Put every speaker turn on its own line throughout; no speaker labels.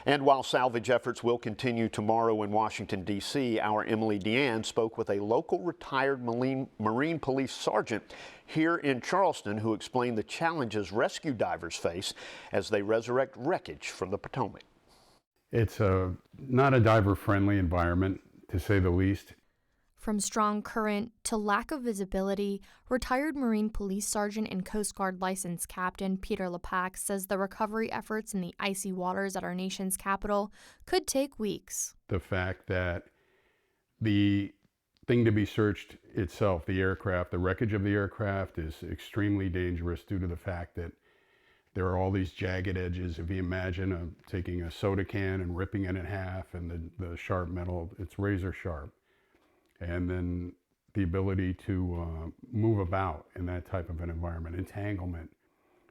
And while salvage efforts will continue tomorrow in Washington, D.C., our Emily Deanne spoke with a local retired Marine Police sergeant here in Charleston who explained the challenges rescue divers face as they resurrect wreckage from the Potomac.
It's not a diver-friendly environment, to say the least.
From strong current to lack of visibility, retired Marine Police Sergeant and Coast Guard licensed Captain Peter Lepac says the recovery efforts in the icy waters at our nation's capital could take weeks.
The fact that the thing to be searched itself, the aircraft, the wreckage of the aircraft, is extremely dangerous due to the fact that there are all these jagged edges. If you imagine taking a soda can and ripping it in half, and the sharp metal, it's razor sharp. And then the ability to move about in that type of an environment. Entanglement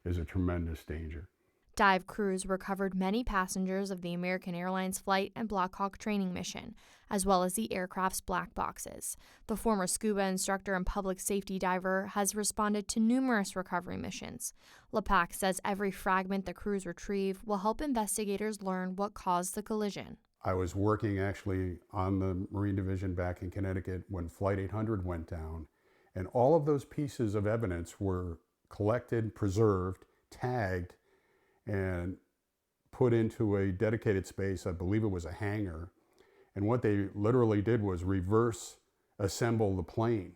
is a tremendous danger.
Dive crews recovered many passengers of the American Airlines flight and Blackhawk training mission, as well as the aircraft's black boxes. The former scuba instructor and public safety diver has responded to numerous recovery missions. Lepac says every fragment the crews retrieve will help investigators learn what caused the collision.
I was working actually on the Marine Division back in Connecticut when Flight 800 went down, and all of those pieces of evidence were collected, preserved, tagged, and put into a dedicated space. I believe it was a hangar. And what they literally did was reverse assemble the plane,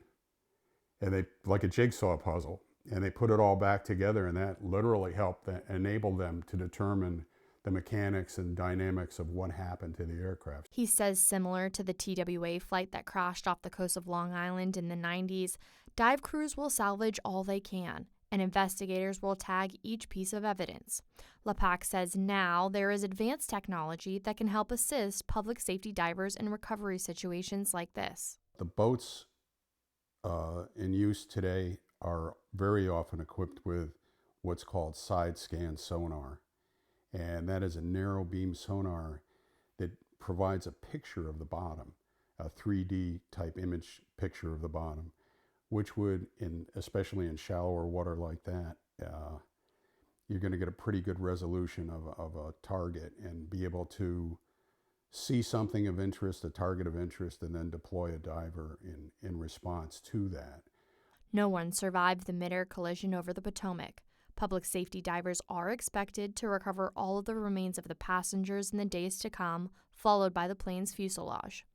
and they, like a jigsaw puzzle, and they put it all back together, and that literally helped enable them to determine the mechanics and dynamics of what happened to the aircraft.
He says similar to the TWA flight that crashed off the coast of Long Island in the 90s, dive crews will salvage all they can, and investigators will tag each piece of evidence. Lepac says now there is advanced technology that can help assist public safety divers in recovery situations like this.
The boats in use today are very often equipped with what's called side scan sonar. And that is a narrow beam sonar that provides a picture of the bottom, a 3D type image picture of the bottom, which would, especially in shallower water like that, you're going to get a pretty good resolution of a target and be able to see something of interest, a target of interest, and then deploy a diver in response to that.
No one survived the mid-air collision over the Potomac. Public safety divers are expected to recover all of the remains of the passengers in the days to come, followed by the plane's fuselage.